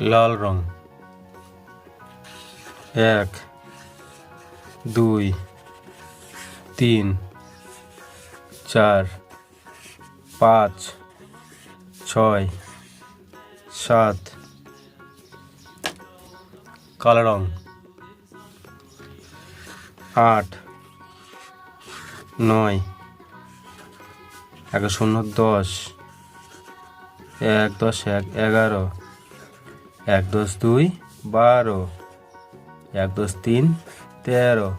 লাল রং। 1 2 3 4 5 6 7। কালো রং। 8 9 1 0 10 1 10 1 11 1 10 2 12 1 10 3 13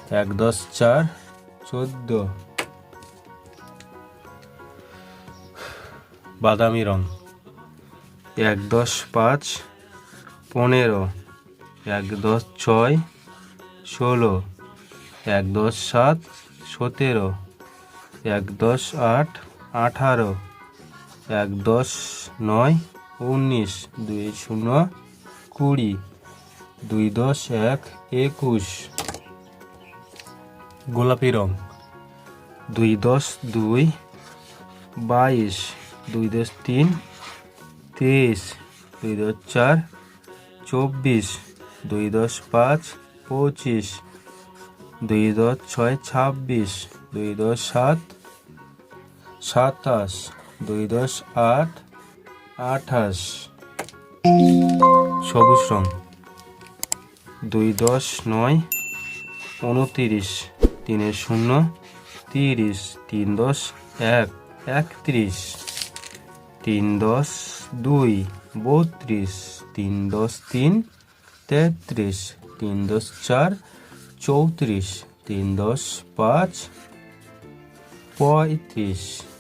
1 10 4 14। বাদামি রং। 1 10 5 15 1 10 6 16 1 10 7 17 1 10 8 18 1 10 9 19 2 0 20 2 10 1 21। গোলাপি রং। 2 10 2 22 2 10 3 23 2 10 4 24 2 10 5 25 2 10 6 26 2 10 7 27 2 10 8 28। সবুজ রং। 2 10 9 29 3 0 30 3 10 1 31 3 10 2 32 3 10 3 33 3 10 4 34 3 10 5 35।